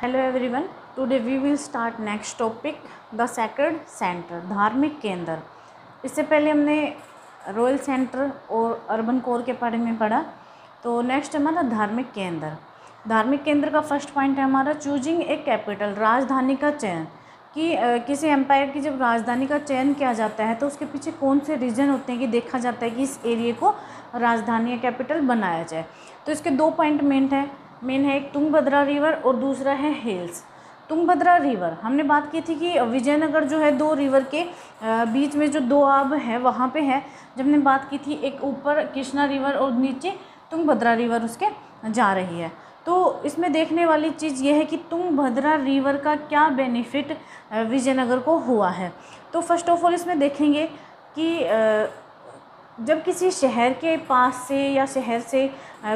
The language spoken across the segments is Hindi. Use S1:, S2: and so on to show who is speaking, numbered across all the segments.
S1: Hello everyone, today we will start next topic the sacred centre, धार्मिक केंद्र। इससे पहले हमने रॉयल सेंटर और अर्बन कोर के बारे में पढ़ा। तो नेक्स्ट हमारा धार्मिक केंद्र। धार्मिक केंद्र का फर्स्ट पॉइंट है हमारा चूजिंग ए कैपिटल, राजधानी का चयन। कि किसी एम्पायर की जब राजधानी का चयन किया जाता है तो उसके पीछे कौन से रीज़न होते हैं कि देखा जाता है कि इस एरिया को राजधानी या कैपिटल बनाया जाए। तो इसके दो पॉइंट मेन है एक तुंगभद्रा रिवर और दूसरा है हिल्स। तुंगभद्रा रिवर हमने बात की थी कि विजयनगर जो है दो रिवर के बीच में जो दोआब है वहाँ पे है। जब हमने बात की थी एक ऊपर कृष्णा रिवर और नीचे तुंगभद्रा रिवर उसके जा रही है। तो इसमें देखने वाली चीज़ ये है कि तुंगभद्रा रिवर का क्या बेनिफिट विजयनगर को हुआ है। तो फर्स्ट ऑफ ऑल इसमें देखेंगे कि जब किसी शहर के पास से या शहर से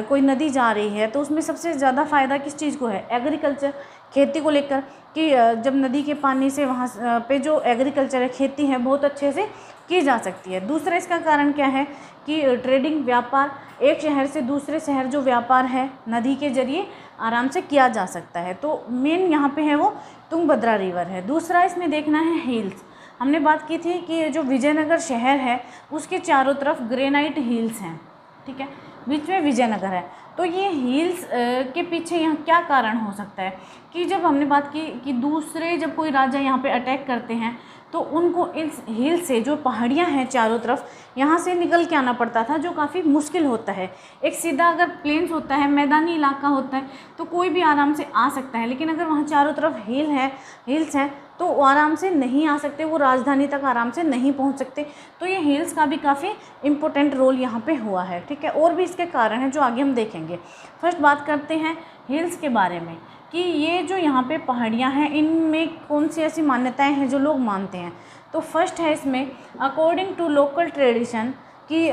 S1: कोई नदी जा रही है तो उसमें सबसे ज़्यादा फ़ायदा किस चीज़ को है, एग्रीकल्चर, खेती को लेकर। कि जब नदी के पानी से वहाँ पे जो एग्रीकल्चर है, खेती है, बहुत अच्छे से की जा सकती है। दूसरा इसका कारण क्या है कि ट्रेडिंग, व्यापार, एक शहर से दूसरे शहर जो व्यापार है नदी के जरिए आराम से किया जा सकता है। तो मेन यहाँ पे है वो तुंगभद्रा रिवर है। दूसरा इसमें देखना है हिल्स। हमने बात की थी कि जो विजयनगर शहर है उसके चारों तरफ ग्रेनाइट हिल्स हैं, ठीक है, बीच में विजयनगर है। तो ये हिल्स के पीछे यहाँ क्या कारण हो सकता है कि जब हमने बात की कि दूसरे जब कोई राजा यहाँ पे अटैक करते हैं तो उनको इस हिल से, जो पहाड़ियाँ हैं चारों तरफ, यहाँ से निकल के आना पड़ता था, जो काफ़ी मुश्किल होता है। एक सीधा अगर प्लेन्स होता है, मैदानी इलाका होता है तो कोई भी आराम से आ सकता है, लेकिन अगर वहाँ चारों तरफ हिल्स हैं तो वो आराम से नहीं आ सकते, वो राजधानी तक आराम से नहीं पहुँच सकते। तो ये हिल्स का भी काफ़ी इम्पोर्टेंट रोल यहाँ पे हुआ है, ठीक है। और भी इसके कारण हैं जो आगे हम देखेंगे। फर्स्ट बात करते हैं हिल्स के बारे में कि ये जो यहाँ पे पहाड़ियाँ हैं इनमें कौन सी ऐसी मान्यताएं हैं जो लोग मानते हैं। तो फर्स्ट है इसमें अकॉर्डिंग टू लोकल ट्रेडिशन कि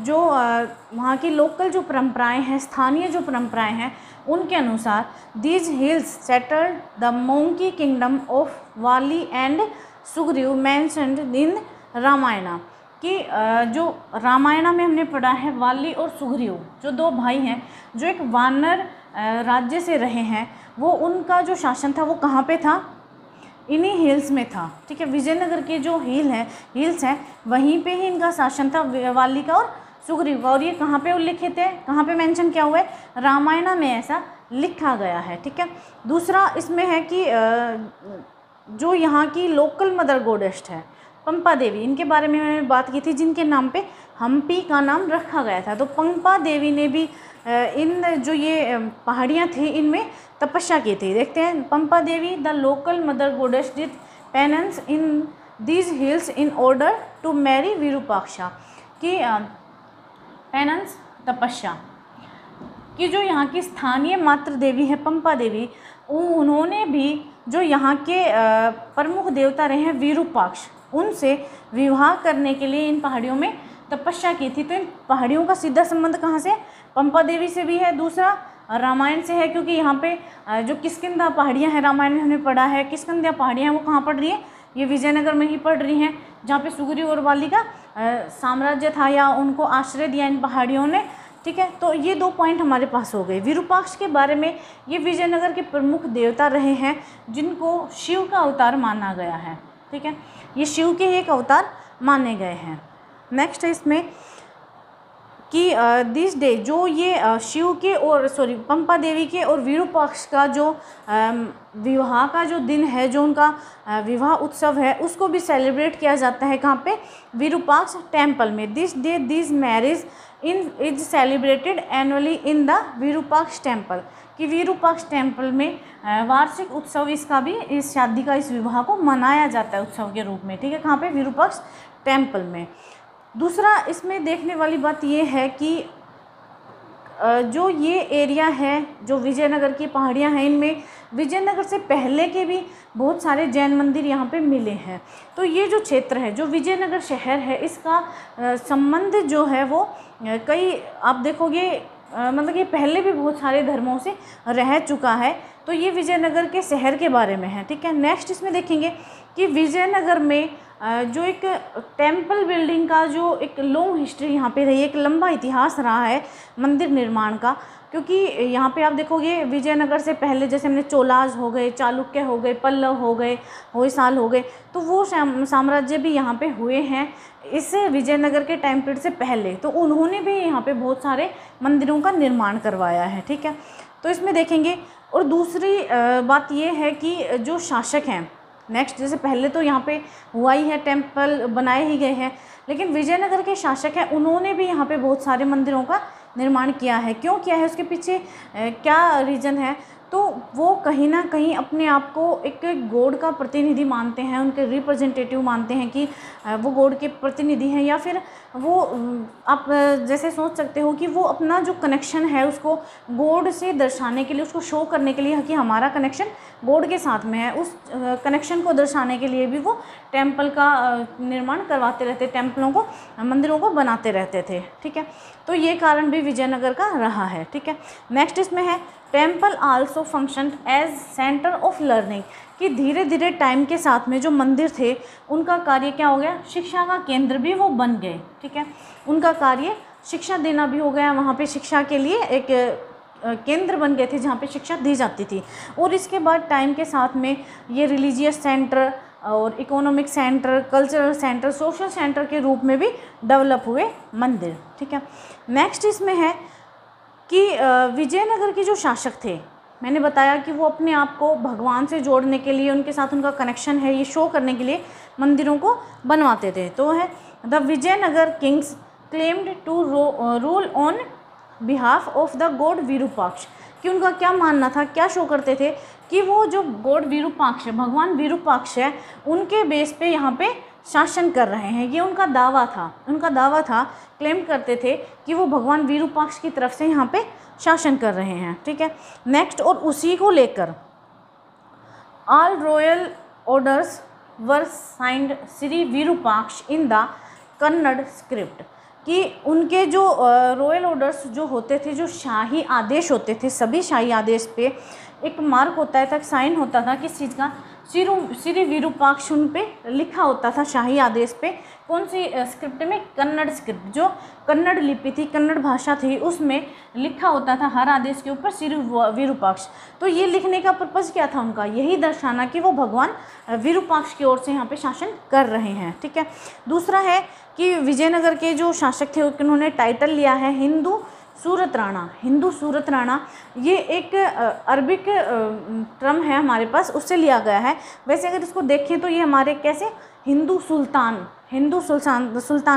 S1: जो वहाँ की लोकल जो परंपराएं हैं, स्थानीय जो परंपराएं हैं, उनके अनुसार these hills settled the monkey kingdom of Vali and Sugriva mentioned in Ramayana. कि जो रामायणा में हमने पढ़ा है वाली और सुग्रीव जो दो भाई हैं जो एक वानर राज्य से रहे हैं, वो उनका जो शासन था वो कहाँ पे था, इन्हीं हिल्स में था, ठीक है। विजयनगर के जो हिल्स हैं वहीं पे ही इनका शासन था, वाली का और सुग्रीव का। और ये कहाँ पे उल्लिखित है, कहाँ पे मेंशन किया हुआ है, रामायणा में ऐसा लिखा गया है, ठीक है। दूसरा इसमें है कि जो यहाँ की लोकल मदर गॉडेस है पंपा देवी, इनके बारे में मैंने बात की थी, जिनके नाम पे हम्पी का नाम रखा गया था। तो पंपा देवी ने भी इन जो ये पहाड़ियाँ थी इनमें तपस्या की थी। देखते हैं, Pampa Devi the local mother goddess did penance in these hills in order to marry Virupaksha. कि पेनेंस, तपस्या, कि जो यहाँ की स्थानीय मातृ देवी है पंपा देवी, उन्होंने भी जो यहाँ के प्रमुख देवता रहे हैं विरूपाक्ष, उनसे विवाह करने के लिए इन पहाड़ियों में तपस्या की थी। तो इन पहाड़ियों का सीधा संबंध कहाँ से, पंपा देवी से भी है। दूसरा रामायण से है, क्योंकि यहाँ पे जो किष्किंधा पहाड़ियाँ हैं, रामायण में हमने पढ़ा है किष्किंधा पहाड़ियाँ हैं, वो कहाँ पड़ रही हैं, ये विजयनगर में ही पड़ रही हैं, जहाँ पे सुग्रीव और वाली का साम्राज्य था या उनको आश्रय दिया इन पहाड़ियों ने, ठीक है। तो ये दो पॉइंट हमारे पास हो गए। विरूपाक्ष के बारे में, ये विजयनगर के प्रमुख देवता रहे हैं जिनको शिव का अवतार माना गया है, ठीक है, ये शिव के एक अवतार माने गए हैं। नेक्स्ट है इसमें कि दिस डे, जो ये शिव के और पंपा देवी के और विरूपाक्ष का जो विवाह का जो दिन है, जो उनका विवाह उत्सव है, उसको भी सेलिब्रेट किया जाता है कहाँ पे, विरूपाक्ष टेम्पल में। This day this marriage is celebrated annually in the Virupaksha temple. कि विरूपाक्ष टेम्पल में वार्षिक उत्सव इसका भी, इस शादी का, इस विवाह को मनाया जाता है उत्सव के रूप में, ठीक है, कहाँ पे, विरूपाक्ष टेम्पल में। दूसरा इसमें देखने वाली बात ये है कि जो ये एरिया है, जो विजयनगर की पहाड़ियाँ हैं, इनमें विजयनगर से पहले के भी बहुत सारे जैन मंदिर यहाँ पे मिले हैं। तो ये जो क्षेत्र है, जो विजयनगर शहर है, इसका संबंध जो है वो कई, आप देखोगे मतलब ये पहले भी बहुत सारे धर्मों से रह चुका है। तो ये विजयनगर के शहर के बारे में है, ठीक है। नेक्स्ट इसमें देखेंगे कि विजयनगर में जो एक टेम्पल बिल्डिंग का जो एक लॉन्ग हिस्ट्री यहाँ पे रही, एक लंबा इतिहास रहा है मंदिर निर्माण का। क्योंकि यहाँ पे आप देखोगे विजयनगर से पहले जैसे हमने चोलाज हो गए, चालुक्य हो गए, पल्लव हो गए, होयसाल हो गए, तो वो साम्राज्य भी यहाँ पे हुए हैं इस विजयनगर के टाइम पीरियड से पहले। तो उन्होंने भी यहाँ पे बहुत सारे मंदिरों का निर्माण करवाया है, ठीक है। तो इसमें देखेंगे। और दूसरी बात ये है कि जो शासक हैं नेक्स्ट, जैसे पहले तो यहाँ पे हुआ ही है, टेम्पल बनाए ही गए हैं, लेकिन विजयनगर के शासक हैं उन्होंने भी यहाँ पे बहुत सारे मंदिरों का निर्माण किया है। क्यों किया है, उसके पीछे क्या रीज़न है, तो वो कहीं ना कहीं अपने आप को एक गॉड का प्रतिनिधि मानते हैं, उनके रिप्रेजेंटेटिव मानते हैं कि वो गॉड के प्रतिनिधि हैं, या फिर वो आप जैसे सोच सकते हो कि वो अपना जो कनेक्शन है उसको गॉड से दर्शाने के लिए, उसको शो करने के लिए कि हमारा कनेक्शन गॉड के साथ में है, उस कनेक्शन को दर्शाने के लिए भी वो टेम्पल का निर्माण करवाते रहते, टेम्पलों को, मंदिरों को बनाते रहते थे, ठीक है। तो ये कारण भी विजयनगर का रहा है, ठीक है। नेक्स्ट इसमें है temple also function as centre of learning, कि धीरे धीरे टाइम के साथ में जो मंदिर थे उनका कार्य क्या हो गया, शिक्षा का केंद्र भी वो बन गए, ठीक है। उनका कार्य शिक्षा देना भी हो गया, वहाँ पे शिक्षा के लिए एक केंद्र बन गए थे जहाँ पे शिक्षा दी जाती थी। और इसके बाद टाइम के साथ में ये रिलीजियस सेंटर और economic centre, cultural centre, social centre के रूप में भी डेवलप हुए मंदिर, ठीक है। नेक्स्ट इसमें है कि विजयनगर के जो शासक थे, मैंने बताया कि वो अपने आप को भगवान से जोड़ने के लिए, उनके साथ उनका कनेक्शन है ये शो करने के लिए मंदिरों को बनवाते थे। तो है the Vijayanagara kings claimed to rule on behalf of the god Virupaksha, कि उनका क्या मानना था, क्या शो करते थे कि वो जो गॉड विरूपाक्ष है, भगवान विरूपाक्ष है, उनके बेस पे यहाँ पे शासन कर रहे हैं। ये उनका दावा था, क्लेम करते थे कि वो भगवान विरूपाक्ष की तरफ से यहाँ पे शासन कर रहे हैं, ठीक है। नेक्स्ट, और उसी को लेकर all royal orders were signed Shri Virupaksha in the Kannada script, कि उनके जो रॉयल ऑर्डर्स जो होते थे, जो शाही आदेश होते थे, सभी शाही आदेश पे एक मार्क होता था, साइन होता था किस चीज़ का, श्री विरूपाक्ष उन पे लिखा होता था शाही आदेश पे। कौन सी स्क्रिप्ट में, कन्नड़ स्क्रिप्ट, जो कन्नड़ लिपि थी, कन्नड़ भाषा थी, उसमें लिखा होता था हर आदेश के ऊपर श्री विरूपाक्ष। तो ये लिखने का पर्पज़ क्या था उनका, यही दर्शाना कि वो भगवान विरूपाक्ष की ओर से यहाँ पे शासन कर रहे हैं, ठीक है। दूसरा है कि विजयनगर के जो शासक थे उन्होंने टाइटल लिया है हिंदू सूरत राणा। हिंदू सूरत राणा ये एक अरबिक टर्म है हमारे पास, उससे लिया गया है। वैसे अगर इसको देखें तो ये हमारे कैसे हिंदू सुल्तान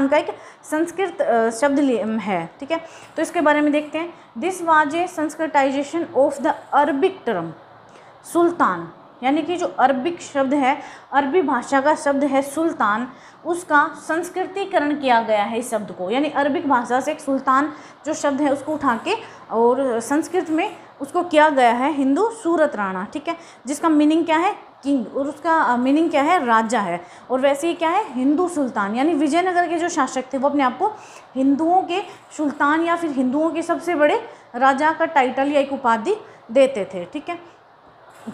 S1: का एक संस्कृत शब्द है, ठीक है। तो इसके बारे में देखते हैं। This was a Sanskritization of the Arabic term sultan, यानी कि जो अरबिक शब्द है, अरबी भाषा का शब्द है सुल्तान, उसका संस्कृतिकरण किया गया है इस शब्द को, यानी अरबिक भाषा से एक सुल्तान जो शब्द है उसको उठा के और संस्कृत में उसको किया गया है हिंदू सूरत राणा, ठीक है, जिसका मीनिंग क्या है, किंग, और उसका मीनिंग क्या है, राजा है। और वैसे ही क्या है, हिंदू सुल्तान, यानी विजयनगर के जो शासक थे वो अपने आप को हिंदुओं के सुल्तान या फिर हिंदुओं के सबसे बड़े राजा का टाइटल या एक उपाधि देते थे, ठीक है।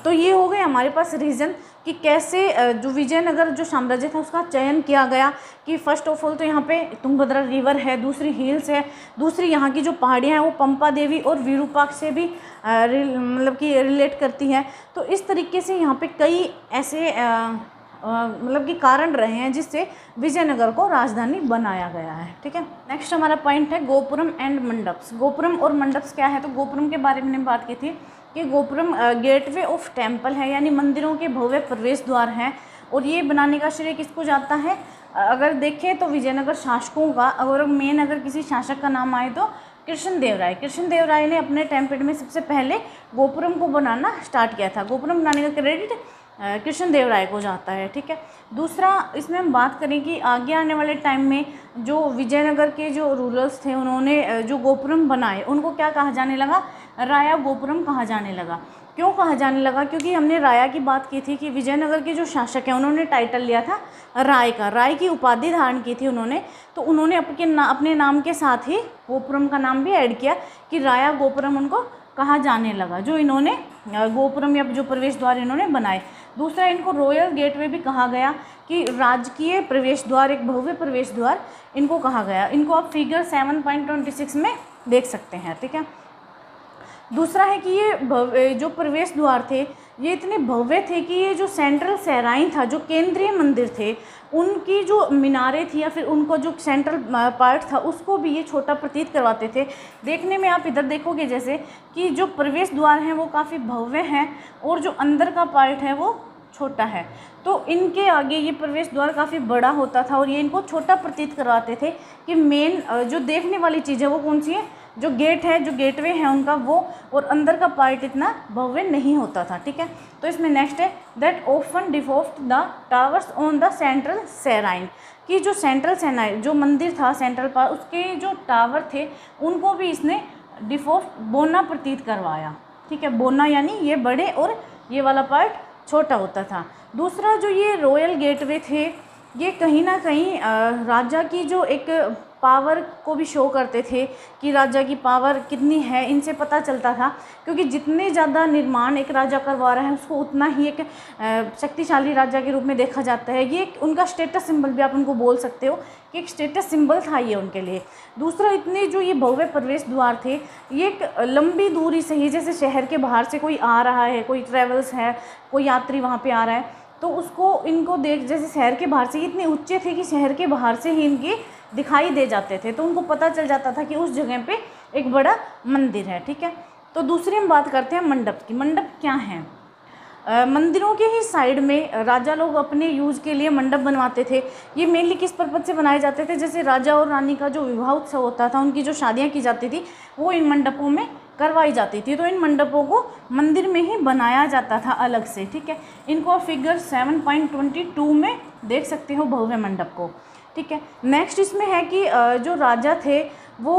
S1: तो ये हो गए हमारे पास रीज़न कि कैसे जो विजयनगर जो साम्राज्य था उसका चयन किया गया। कि फ़र्स्ट ऑफ ऑल तो यहाँ पे तुंगभद्रा रिवर है, दूसरी हिल्स है, दूसरी यहाँ की जो पहाड़ियाँ हैं वो पंपा देवी और विरूपाक्ष से भी मतलब कि रिलेट करती हैं। तो इस तरीके से यहाँ पे कई ऐसे मतलब कि कारण रहे हैं जिससे विजयनगर को राजधानी बनाया गया है, ठीक है। नेक्स्ट हमारा पॉइंट है गोपुरम एंड मंडप्स। गोपुरम और मंडप्स क्या है, तो गोपुरम के बारे में बात की थी कि गोपुरम गेटवे ऑफ टेम्पल है, यानी मंदिरों के भव्य प्रवेश द्वार हैं। और ये बनाने का श्रेय किसको जाता है, अगर देखें तो विजयनगर शासकों का, और मेन अगर किसी शासक का नाम आए तो कृष्णदेवराय। कृष्णदेवराय ने अपने टाइम पीरियड में सबसे पहले गोपुरम को बनाना स्टार्ट किया था। गोपुरम बनाने का क्रेडिट कृष्णदेवराय को जाता है, ठीक है। दूसरा इसमें हम बात करें कि आगे आने वाले टाइम में जो विजयनगर के जो रूलर्स थे उन्होंने जो गोपुरम बनाए उनको क्या कहा जाने लगा, राया गोपुरम कहा जाने लगा। क्यों कहा जाने लगा, क्योंकि हमने राया की बात की थी कि विजयनगर के जो शासक हैं उन्होंने टाइटल लिया था राय का, राय की उपाधि धारण की थी उन्होंने। तो उन्होंने अपने नाम के साथ ही गोपुरम का नाम भी ऐड किया कि राया गोपुरम उनको कहा जाने लगा, जो इन्होंने गोपुरम या जो प्रवेश द्वार इन्होंने बनाए। दूसरा, इनको रॉयल गेटवे भी कहा गया कि राजकीय प्रवेश द्वार, एक भव्य प्रवेश द्वार इनको कहा गया। इनको आप फिगर 7.26 में देख सकते हैं, ठीक है। दूसरा है कि ये जो प्रवेश द्वार थे ये इतने भव्य थे कि ये जो सेंट्रल सेराइन था, जो केंद्रीय मंदिर थे, उनकी जो मीनारें थी या फिर उनको जो सेंट्रल पार्ट था उसको भी ये छोटा प्रतीत करवाते थे। देखने में आप इधर देखोगे जैसे कि जो प्रवेश द्वार हैं वो काफ़ी भव्य हैं और जो अंदर का पार्ट है वो छोटा है, तो इनके आगे ये प्रवेश द्वार काफ़ी बड़ा होता था और ये इनको छोटा प्रतीत करवाते थे कि मेन जो देखने वाली चीज़ है वो कौन सी है, जो गेट है, जो गेटवे है उनका वो, और अंदर का पार्ट इतना भव्य नहीं होता था, ठीक है। तो इसमें नेक्स्ट है दैट ऑफन डिफोफ्ट the towers on the central shrine, कि जो सेंट्रल सेराइन जो मंदिर था सेंट्रल पार्ट, उसके जो टावर थे उनको भी इसने डिफोफ्ट बोना प्रतीत करवाया, ठीक है। बोना यानी ये बड़े और ये वाला पार्ट छोटा होता था। दूसरा, जो ये रॉयल गेटवे थे ये कहीं ना कहीं राजा की जो एक पावर को भी शो करते थे कि राजा की पावर कितनी है, इनसे पता चलता था, क्योंकि जितने ज़्यादा निर्माण एक राजा करवा रहा है उसको उतना ही एक शक्तिशाली राजा के रूप में देखा जाता है। ये उनका स्टेटस सिंबल भी आप उनको बोल सकते हो कि एक स्टेटस सिंबल था ये उनके लिए। दूसरा, इतने जो ये भव्य प्रवेश द्वार थे ये एक लंबी दूरी से ही, जैसे शहर के बाहर से कोई आ रहा है, कोई ट्रेवल्स है, कोई यात्री वहाँ पर आ रहा है, तो उसको इनको देख, जैसे शहर के बाहर से इतने ऊंचे थे कि शहर के बाहर से ही इनके दिखाई दे जाते थे, तो उनको पता चल जाता था कि उस जगह पे एक बड़ा मंदिर है, ठीक है। तो दूसरी हम बात करते हैं मंडप की। मंडप क्या है? मंदिरों के ही साइड में राजा लोग अपने यूज़ के लिए मंडप बनवाते थे। ये मेनली किस पर्पज़ से बनाए जाते थे? जैसे राजा और रानी का जो विवाह उत्सव होता था, उनकी जो शादियाँ की जाती थी वो इन मंडपों में करवाई जाती थी, तो इन मंडपों को मंदिर में ही बनाया जाता था अलग से, ठीक है। इनको फिगर 7.22 में देख सकते हो भव्य मंडप को, ठीक है। नेक्स्ट इसमें है कि जो राजा थे वो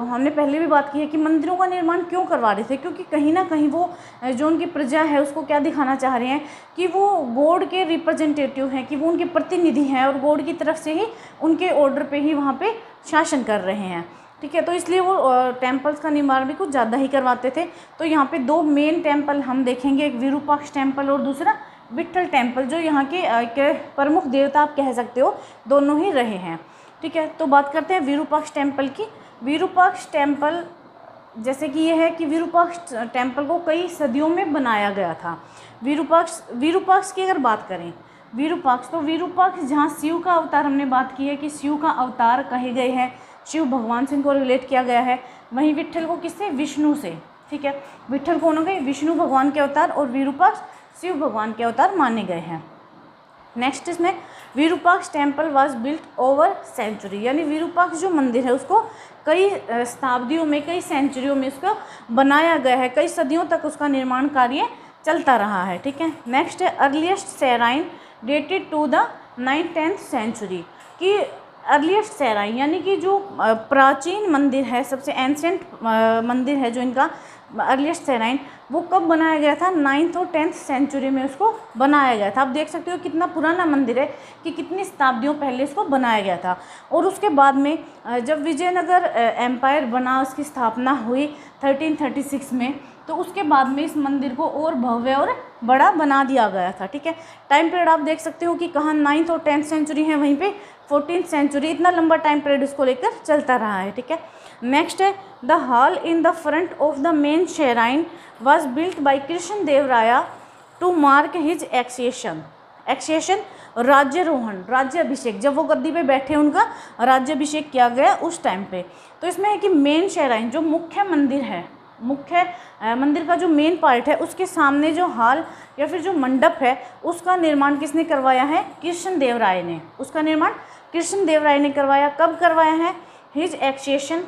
S1: हमने पहले भी बात की है कि मंदिरों का निर्माण क्यों करवा रहे थे, क्योंकि कहीं ना कहीं वो जो उनकी प्रजा है उसको क्या दिखाना चाह रहे हैं कि वो गॉड के रिप्रेजेंटेटिव हैं, कि वो उनके प्रतिनिधि हैं और गॉड की तरफ से ही उनके ऑर्डर पे ही वहाँ पे शासन कर रहे हैं, ठीक है। तो इसलिए वो टेम्पल्स का निर्माण भी कुछ ज़्यादा ही करवाते थे। तो यहाँ पे दो मेन टेम्पल हम देखेंगे, एक विरूपाक्ष टेम्पल और दूसरा विट्ठल टेम्पल, जो यहाँ के प्रमुख देवता आप कह सकते हो, दोनों ही रहे हैं, ठीक है। तो बात करते हैं विरूपाक्ष टेम्पल की। विरूपाक्ष टेम्पल जैसे कि ये है कि विरूपाक्ष टेम्पल को कई सदियों में बनाया गया था। विरूपाक्ष की अगर बात करें, विरूपाक्ष, तो विरूपाक्ष जहाँ शिव का अवतार, हमने बात की है कि शिव का अवतार कहे गए हैं, शिव भगवान से इनको रिलेट किया गया है। वहीं विट्ठल को किससे? विष्णु से, ठीक है। विट्ठल कौन हो गए? विष्णु भगवान के अवतार, और विरूपाक्ष शिव भगवान के अवतार माने गए हैं। नेक्स्ट इसमें Virupaksha temple was built over century, यानी विरूपाक्ष जो मंदिर है उसको कई शताब्दियों में, कई सेंचुरियों में उसको बनाया गया है, कई सदियों तक उसका निर्माण कार्य चलता रहा है, ठीक है। नेक्स्ट है earliest shrine dated to the 9th-10th century, कि अर्लीस्ट सेराइन यानी कि जो प्राचीन मंदिर है, सबसे एंशिएंट मंदिर है जो इनका अर्लीस्ट सेराइन, वो कब बनाया गया था? 9th और 10th सेंचुरी में उसको बनाया गया था। आप देख सकते हो कितना पुराना मंदिर है, कि कितनी शताब्दियों पहले इसको बनाया गया था। और उसके बाद में जब विजयनगर एम्पायर बना, उसकी स्थापना हुई 1336 में, तो उसके बाद में इस मंदिर को और भव्य और बड़ा बना दिया गया था, ठीक है। टाइम पीरियड आप देख सकते हो कि कहाँ 9th और 10th सेंचुरी है, वहीं पे 14th सेंचुरी, इतना लंबा टाइम पीरियड इसको लेकर चलता रहा है, ठीक है। नेक्स्ट है the hall in the front of the main shrine was built by Krishna Deva Raya to mark his accession राज्यरोहण, राज्याभिषेक, जब वो गद्दी पे बैठे उनका राज्याभिषेक किया गया उस टाइम पे। तो इसमें है कि मेन शेराइन जो मुख्य मंदिर है, मुख्य मंदिर का जो मेन पार्ट है, उसके सामने जो हॉल या फिर जो मंडप है उसका निर्माण किसने करवाया है? कृष्ण देव राय ने। उसका निर्माण कृष्ण देव राय ने करवाया। कब करवाया है? हिज एक्सेशन,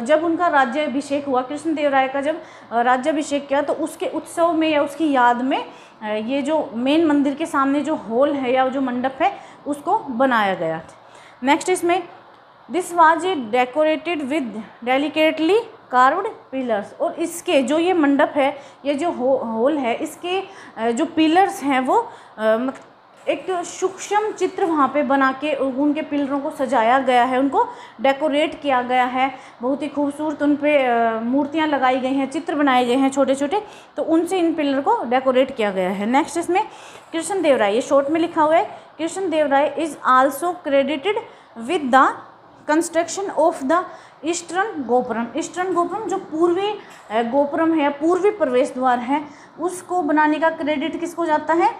S1: जब उनका राज्याभिषेक हुआ, कृष्ण देव राय का जब राज्याभिषेक किया, तो उसके उत्सव में या उसकी याद में ये जो मेन मंदिर के सामने जो हॉल है या जो मंडप है उसको बनाया गया। नेक्स्ट इसमें this was decorated with delicately carved pillars, और इसके जो ये मंडप है, ये जो हॉल है, इसके जो पिलर्स हैं वो एक सूक्ष्म चित्र वहाँ पे बना के उनके पिलरों को सजाया गया है, उनको डेकोरेट किया गया है, बहुत ही खूबसूरत उन पे मूर्तियाँ लगाई गई हैं, चित्र बनाए गए हैं छोटे छोटे, तो उनसे इन पिलर को डेकोरेट किया गया है। नेक्स्ट इसमें कृष्ण देव राय, ये शॉर्ट में लिखा हुआ है, Krishna Deva Raya is also credited with the construction of the eastern gopuram. Eastern gopuram जो पूर्वी गोपुरम है, पूर्वी प्रवेश द्वार है, उसको बनाने का क्रेडिट किसको जाता है?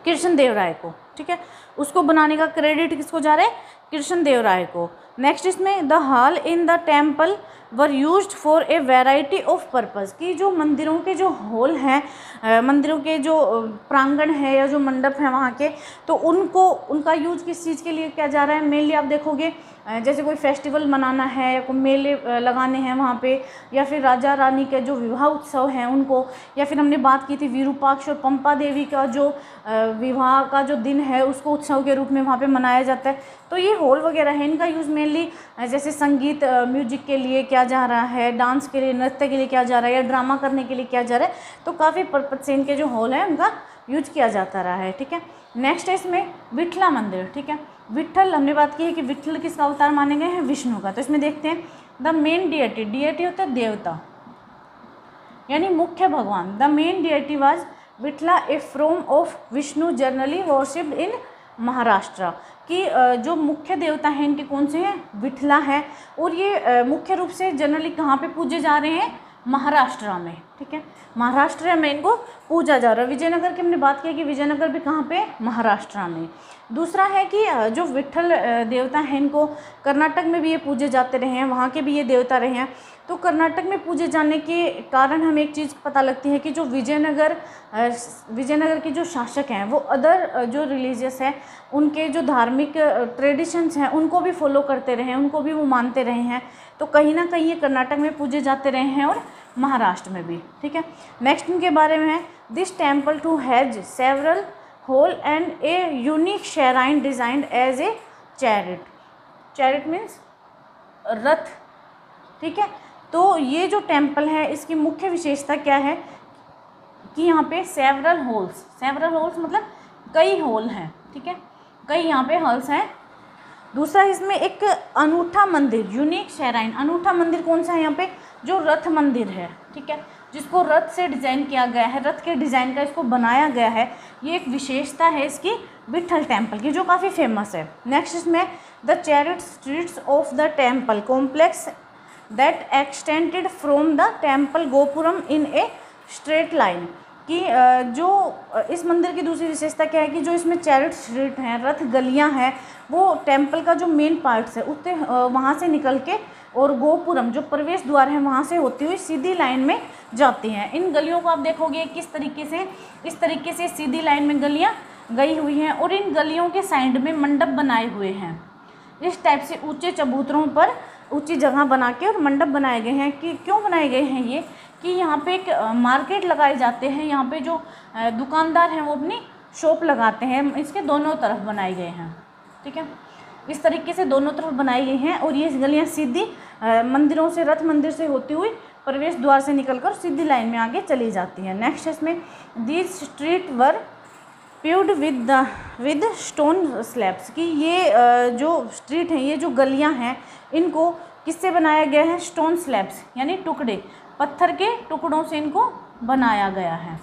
S1: कृष्ण देव राय को। ठीक है, उसको बनाने का क्रेडिट किसको जा रहा है? कृष्ण देव राय को। नेक्स्ट इसमें the hall in the temple were used for a variety of purpose, कि जो मंदिरों के जो हॉल हैं, मंदिरों के जो प्रांगण है या जो मंडप हैं वहाँ के, तो उनका यूज किस चीज़ के लिए किया जा रहा है? मेनली आप देखोगे जैसे कोई फेस्टिवल मनाना है या कोई मेले लगाने हैं वहाँ पे, या फिर राजा रानी के जो विवाह उत्सव हैं उनको, या फिर हमने बात की थी विरूपाक्ष और पंपा देवी का जो विवाह का जो दिन है उसको उत्सव के रूप में वहाँ पे मनाया जाता है। तो ये हॉल वगैरह है, इनका यूज़ मेनली जैसे संगीत म्यूजिक के लिए किया जा रहा है, डांस के लिए, नृत्य के लिए किया जा रहा है, या ड्रामा करने के लिए किया जा रहा है। तो काफ़ी पर्पज से इनके जो हॉल है उनका यूज किया जाता रहा है। ठीक है, नेक्स्ट है इसमें विठला मंदिर। ठीक है, विठल हमने बात की है कि विठल किसका अवतार माने गए हैं? विष्णु का। तो इसमें देखते हैं द मेन डिएटी, डिएटी होता है देवता यानी मुख्य भगवान। The main deity was Vitthala a form of Vishnu generally worshipped in Maharashtra, कि जो मुख्य देवता हैं इनके कौन से हैं? विठला है, और ये मुख्य रूप से जनरली कहाँ पे पूजे जा रहे हैं? महाराष्ट्र में। ठीक है, महाराष्ट्र में इनको पूजा जा रहा है। विजयनगर की हमने बात की कि विजयनगर भी कहाँ पे? महाराष्ट्र में। दूसरा है कि जो विठल देवता हैं इनको कर्नाटक में भी ये पूजे जाते रहे हैं, वहाँ के भी ये देवता रहे हैं। तो कर्नाटक में पूजे जाने के कारण हमें एक चीज़ पता लगती है कि जो विजयनगर के जो शासक हैं वो अदर जो रिलीजियस है उनके जो धार्मिक ट्रेडिशंस हैं उनको भी फॉलो करते रहे हैं, उनको भी वो मानते रहे हैं। तो कहीं ना कहीं ये कर्नाटक में पूजे जाते रहे हैं और महाराष्ट्र में भी। ठीक है, नेक्स्ट इनके बारे में है this temple too has several hall and a unique shrine designed as a chariot. Chariot means रथ। ठीक है, तो ये जो टेम्पल है इसकी मुख्य विशेषता क्या है कि यहाँ पे सेवरल होल्स मतलब कई होल हैं। ठीक है, कई यहाँ पे हॉल्स हैं। दूसरा इसमें एक अनूठा मंदिर, यूनिक शेराइन। अनूठा मंदिर कौन सा है? यहाँ पे जो रथ मंदिर है। ठीक है, जिसको रथ से डिज़ाइन किया गया है, रथ के डिज़ाइन का इसको बनाया गया है, ये एक विशेषता है इसकी विठल टेम्पल की, जो काफ़ी फेमस है। नेक्स्ट इसमें the chariot streets of the temple complex that extended from the temple gopuram in a straight line, कि जो इस मंदिर की दूसरी विशेषता क्या है कि जो इसमें चैरिट स्ट्रीट हैं, रथ गलियां हैं, वो टेम्पल का जो मेन पार्ट्स है उससे वहाँ से निकल के और गोपुरम जो प्रवेश द्वार है वहाँ से होती हुई सीधी लाइन में जाती हैं। इन गलियों को आप देखोगे किस तरीके से, इस तरीके से सीधी लाइन में गलियाँ गई हुई हैं, और इन गलियों के साइड में मंडप बनाए हुए हैं। इस टाइप से ऊंचे चबूतरों पर ऊंची जगह बना के और मंडप बनाए गए हैं। कि क्यों बनाए गए हैं ये? कि यहाँ पे एक मार्केट लगाए जाते हैं, यहाँ पे जो दुकानदार हैं वो अपनी शॉप लगाते हैं, इसके दोनों तरफ बनाए गए हैं। ठीक है, इस तरीके से दोनों तरफ बनाई गई हैं, और ये गलियाँ सीधी मंदिरों से, रथ मंदिर से होती हुई प्रवेश द्वार से निकलकर सीधी लाइन में आगे चली जाती हैं। नेक्स्ट इसमें these streets were paved with stone slabs, कि ये जो स्ट्रीट हैं, ये जो गलियां हैं, इनको किससे बनाया गया है? स्टोन स्लैब्स यानी टुकड़े, पत्थर के टुकड़ों से इनको बनाया गया है।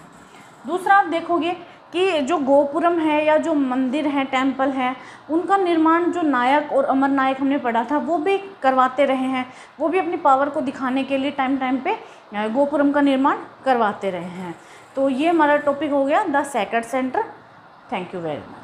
S1: दूसरा आप देखोगे कि जो गोपुरम है या जो मंदिर है, टेम्पल है, उनका निर्माण जो नायक और अमर नायक हमने पढ़ा था वो भी करवाते रहे हैं। वो भी अपनी पावर को दिखाने के लिए टाइम पे गोपुरम का निर्माण करवाते रहे हैं। तो ये हमारा टॉपिक हो गया the sacred centre. Thank you very much.